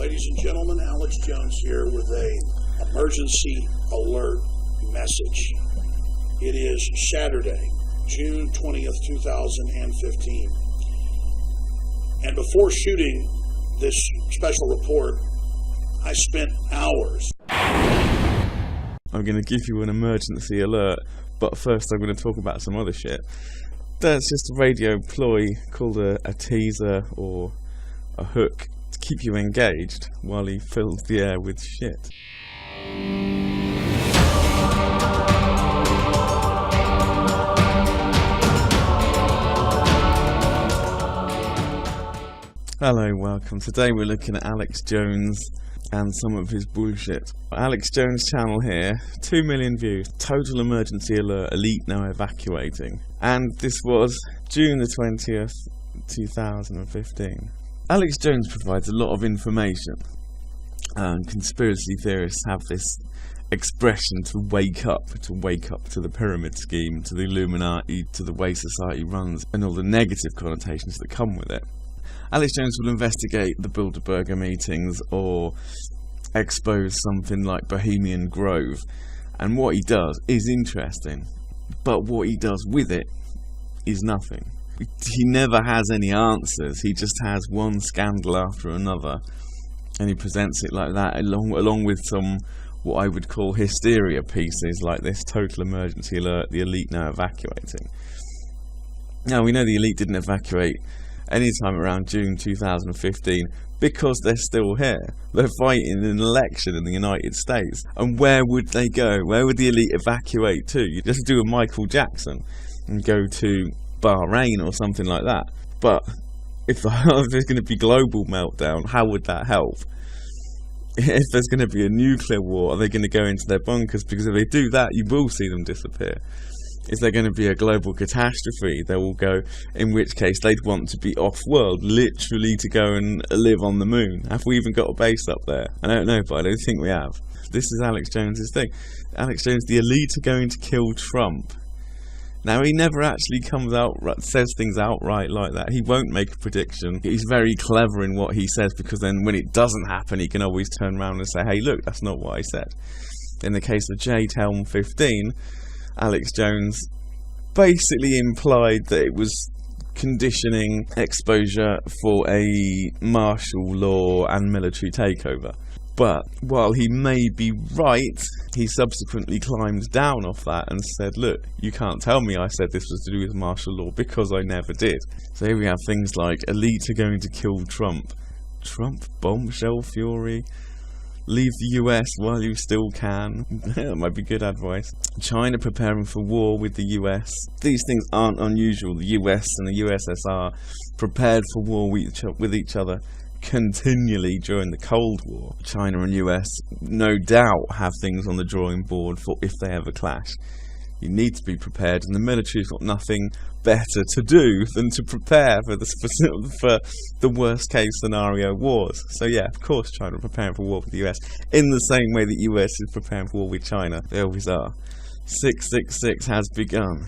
Ladies and gentlemen, Alex Jones here with a emergency alert message. It is Saturday, June 20th, 2015. And before shooting this special report, I spent hours. I'm going to give you an emergency alert, but first I'm going to talk about some other shit. That's just a radio ploy called a teaser or a hook to keep you engaged while he fills the air with shit. Hello, welcome. Today we're looking at Alex Jones and some of his bullshit. Alex Jones' channel here, 2 million views, total emergency alert, elite now evacuating. And this was June the 20th, 2015. Alex Jones provides a lot of information. Conspiracy theorists have this expression to wake up to the pyramid scheme, to the Illuminati, to the way society runs, and all the negative connotations that come with it. Alex Jones will investigate the Bilderberger meetings or expose something like Bohemian Grove, and what he does is interesting, but what he does with it is nothing. He never has any answers. He just has one scandal after another, and he presents it like that, along with some what I would call hysteria pieces like this total emergency alert, the elite now evacuating. Now we know the elite didn't evacuate anytime around June 2015 because they're still here. They're fighting an election in the United States. And where would they go? Where would the elite evacuate to? You just do a Michael Jackson and go to Bahrain or something like that. But if there's going to be global meltdown, how would that help? If there's going to be a nuclear war, are they going to go into their bunkers? Because if they do that, you will see them disappear. Is there going to be a global catastrophe? They will go, in which case they'd want to be off-world, literally to go and live on the moon. Have we even got a base up there? I don't know, but I don't think we have. This is Alex Jones's thing. Alex Jones, the elite are going to kill Trump. Now, he never actually comes out, says things outright like that. He won't make a prediction. He's very clever in what he says, because then when it doesn't happen, he can always turn around and say, hey, look, that's not what I said. In the case of J-Telm 15, Alex Jones basically implied that it was conditioning exposure for a martial law and military takeover. But while he may be right, he subsequently climbed down off that and said, look, you can't tell me I said this was to do with martial law because I never did. So here we have things like elite are going to kill Trump. Trump bombshell fury. Leave the US while you still can. That might be good advice. China preparing for war with the US. These things aren't unusual. The US and the USSR prepared for war with each other continually during the Cold War. China and US no doubt have things on the drawing board for if they ever clash. You need to be prepared, and the military's got nothing better to do than to prepare for the worst case scenario wars. So yeah, of course China are preparing for war with the US in the same way that US is preparing for war with China. They always are. 666 has begun.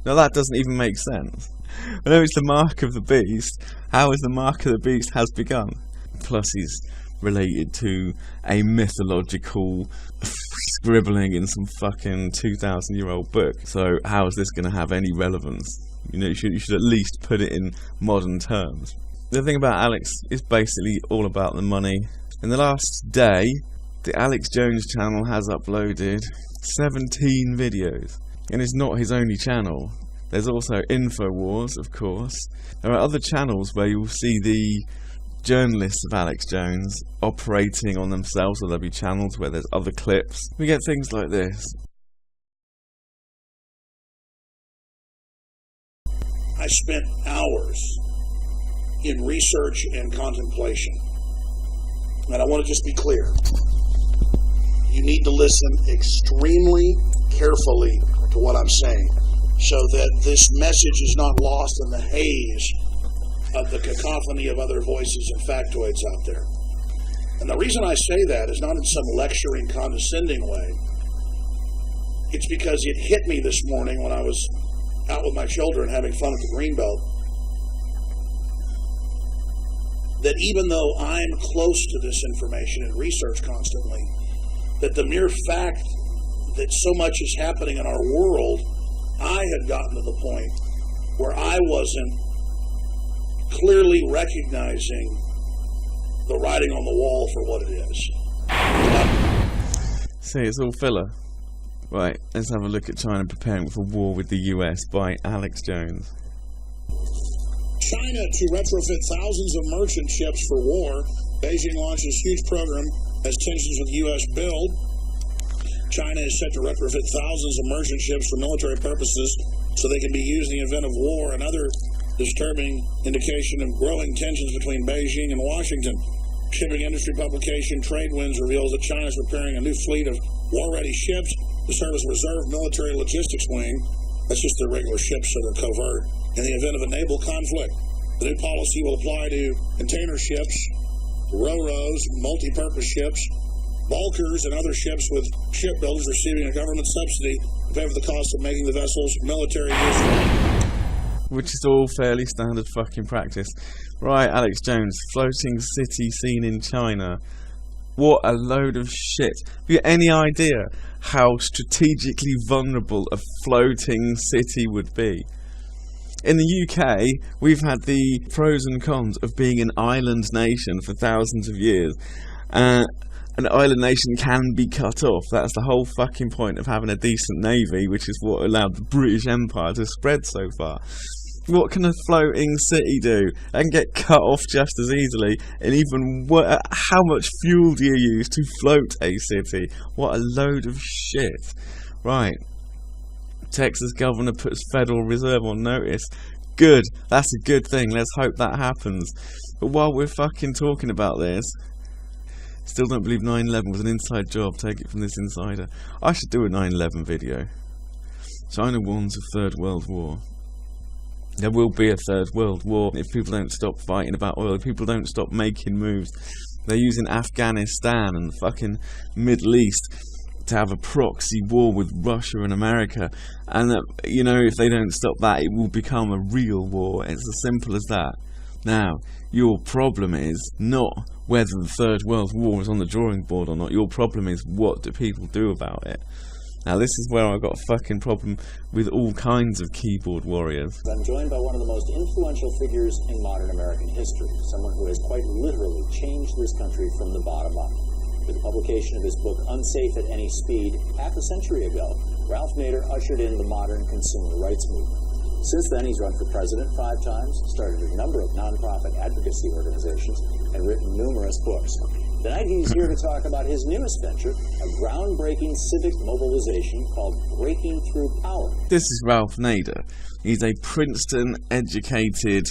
Now that doesn't even make sense. I know it's the mark of the beast. How is the mark of the beast has begun? Plus he's related to a mythological scribbling in some fucking 2,000-year-old book. So how is this going to have any relevance? You know, you should at least put it in modern terms. The thing about Alex is basically all about the money. In the last day, the Alex Jones channel has uploaded 17 videos. And it's not his only channel. There's also InfoWars, of course. There are other channels where you'll see the journalists of Alex Jones operating on themselves, or there'll be channels where there's other clips. We get things like this. I spent hours in research and contemplation. And I want to just be clear. You need to listen extremely carefully to what I'm saying, so that this message is not lost in the haze of the cacophony of other voices and factoids out there. And the reason I say that is not in some lecturing, condescending way. It's because it hit me this morning when I was out with my children having fun at the Greenbelt. that even though I'm close to this information and research constantly, that the mere fact that so much is happening in our world, I had gotten to the point where I wasn't clearly recognizing the writing on the wall for what it is. See, it's all filler. Right, let's have a look at China preparing for war with the US by Alex Jones. China to retrofit thousands of merchant ships for war. Beijing launches huge program as tensions with the U.S. build. China is set to retrofit thousands of merchant ships for military purposes so they can be used in the event of war. Another disturbing indication of growing tensions between Beijing and Washington. Shipping industry publication Trade Winds reveals that China is preparing a new fleet of war-ready ships to serve as reserve military logistics wing. That's just their regular ships, so they're covert. In the event of a naval conflict, the new policy will apply to container ships, ro-ros, multi-purpose ships, bulkers, and other ships with shipbuilders receiving a government subsidy to pay for the cost of making the vessels military useful. Which is all fairly standard fucking practice. Right, Alex Jones, floating city scene in China. What a load of shit. Have you any idea how strategically vulnerable a floating city would be? In the UK, we've had the pros and cons of being an island nation for thousands of years. An island nation can be cut off. That's the whole fucking point of having a decent navy, which is what allowed the British Empire to spread so far. What can a floating city do? And get cut off just as easily. And even how much fuel do you use to float a city? What a load of shit. Right. Texas governor puts Federal Reserve on notice. Good. That's a good thing. Let's hope that happens. But while we're fucking talking about this, still don't believe 9/11 was an inside job. Take it from this insider. I should do a 9/11 video. China warns of Third World War. There will be a Third World War if people don't stop fighting about oil, if people don't stop making moves. They're using Afghanistan and the fucking Middle East to have a proxy war with Russia and America. And, you know, if they don't stop that, it will become a real war. It's as simple as that. Now, your problem is not whether the Third World War is on the drawing board or not. Your problem is, what do people do about it? Now, this is where I've got a fucking problem with all kinds of keyboard warriors. I'm joined by one of the most influential figures in modern American history, someone who has quite literally changed this country from the bottom up. With the publication of his book, Unsafe at Any Speed, half a century ago, Ralph Nader ushered in the modern consumer rights movement. Since then, he's run for president 5 times, started a number of nonprofit advocacy organizations, and written numerous books. Tonight, he's here to talk about his newest venture, a groundbreaking civic mobilization called Breaking Through Power. This is Ralph Nader. He's a Princeton-educated,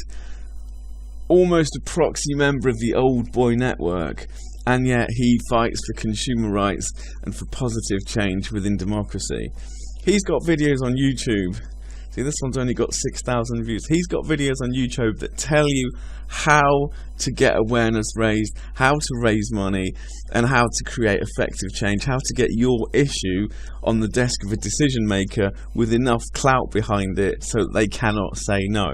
almost a proxy member of the Old Boy Network, and yet he fights for consumer rights and for positive change within democracy. He's got videos on YouTube. See, this one's only got 6,000 views. He's got videos on YouTube that tell you how to get awareness raised, how to raise money, and how to create effective change, how to get your issue on the desk of a decision maker with enough clout behind it so that they cannot say no.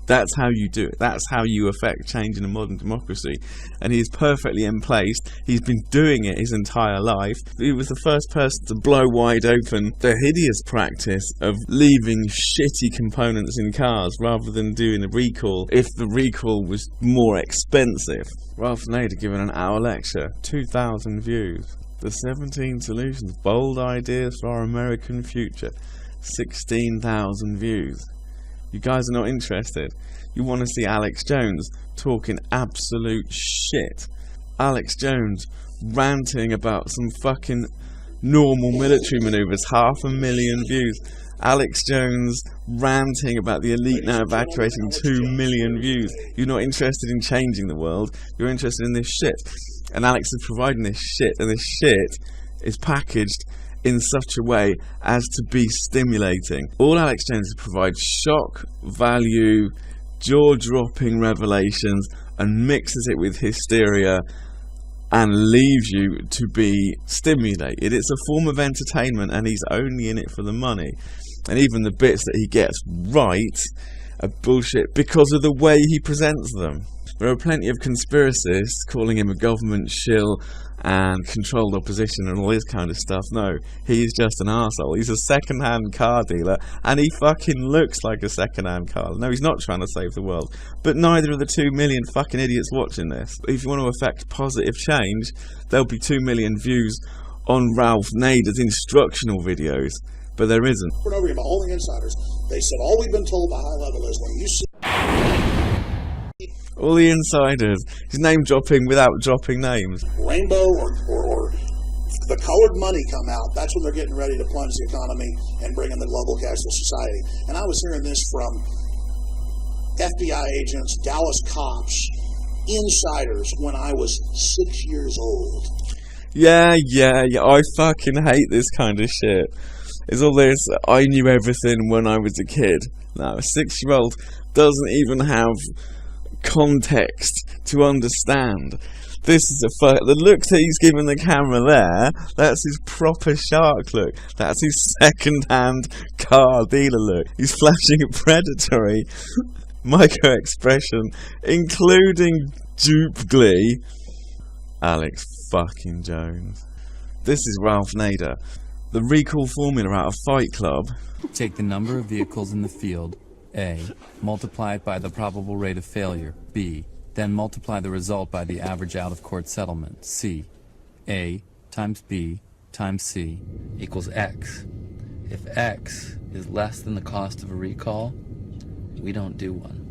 That's how you do it. That's how you affect change in a modern democracy. And he's perfectly in place. He's been doing it his entire life. He was the first person to blow wide open the hideous practice of leaving shitty components in cars rather than doing a recall if the recall was more expensive. Ralph Nader giving an hour lecture, 2,000 views. The 17 Solutions, Bold Ideas for Our American Future, 16,000 views. You guys are not interested. You want to see Alex Jones talking absolute shit. Alex Jones ranting about some fucking normal military maneuvers, 500,000 views. Alex Jones ranting about the elite now evacuating 2 million views. You're not interested in changing the world. You're interested in this shit. And Alex is providing this shit, and this shit is packaged in such a way as to be stimulating. All Alex Jones provides shock value, jaw-dropping revelations, and mixes it with hysteria and leaves you to be stimulated. It's a form of entertainment, and he's only in it for the money. And even the bits that he gets right are bullshit because of the way he presents them. There are plenty of conspiracists calling him a government shill and controlled opposition and all this kind of stuff. No, he's just an arsehole. He's a second-hand car dealer, and he fucking looks like a second-hand car. No, he's not trying to save the world. But neither are the 2 million fucking idiots watching this. If you want to affect positive change, there'll be 2 million views on Ralph Nader's instructional videos. But there isn't. Over here, all the insiders, they said all we've been told by high level is when you see all the insiders. He's name dropping without dropping names. rainbow or the colored money come out, that's when they're getting ready to plunge the economy and bring in the global cashless society. And I was hearing this from FBI agents, Dallas cops, insiders when I was 6 years old. Yeah, I fucking hate this kind of shit. It's all this, I knew everything when I was a kid. No, a 6-year-old doesn't even have context to understand. This is the look that he's giving the camera there, that's his proper shark look. That's his second-hand car dealer look. He's flashing a predatory micro-expression, including dupe glee. Alex fucking Jones. This is Ralph Nader. The recall formula out of Fight Club. Take the number of vehicles in the field, A, multiply it by the probable rate of failure, B, then multiply the result by the average out-of-court settlement, C. A times B times C equals X. If X is less than the cost of a recall, we don't do one.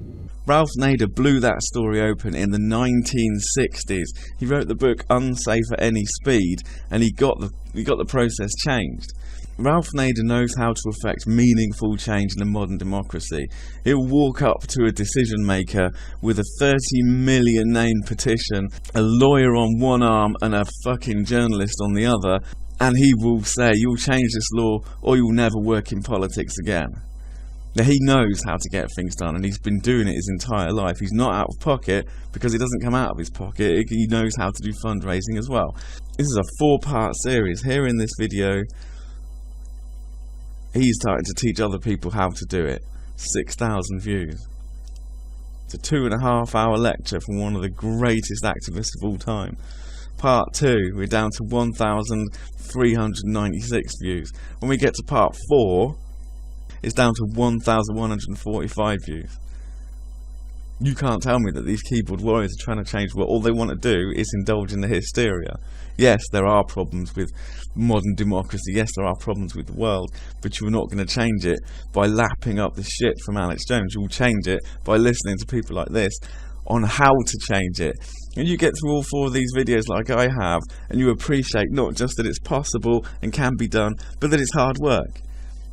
Ralph Nader blew that story open in the 1960s. He wrote the book Unsafe at Any Speed, and he got the process changed. Ralph Nader knows how to effect meaningful change in a modern democracy. He'll walk up to a decision maker with a 30 million name petition, a lawyer on one arm and a fucking journalist on the other, and he will say, you'll change this law or you'll never work in politics again. Now, he knows how to get things done, and he's been doing it his entire life. He's not out of pocket because he doesn't come out of his pocket. He knows how to do fundraising as well. This is a 4-part series. Here in this video, he's starting to teach other people how to do it. 6,000 views. It's a 2.5-hour lecture from one of the greatest activists of all time. Part 2, we're down to 1,396 views. When we get to part 4, it's down to 1,145 views. You can't tell me that these keyboard warriors are trying to change what all they want to do is indulge in the hysteria. Yes, there are problems with modern democracy. Yes, there are problems with the world. But you're not going to change it by lapping up the shit from Alex Jones. You'll change it by listening to people like this on how to change it. And you get through all 4 of these videos like I have, and you appreciate not just that it's possible and can be done, but that it's hard work.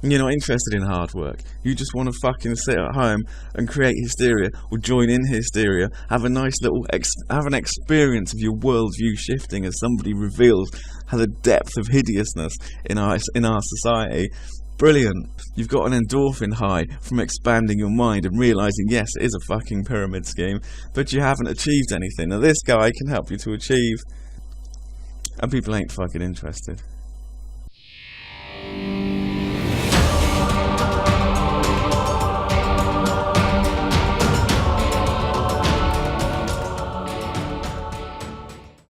You're not interested in hard work. You just want to fucking sit at home and create hysteria, or join in hysteria, have a nice little have an experience of your worldview shifting as somebody reveals how the depth of hideousness in our society. Brilliant. You've got an endorphin high from expanding your mind and realizing, yes, it is a fucking pyramid scheme, but you haven't achieved anything. Now this guy can help you to achieve, and people ain't fucking interested.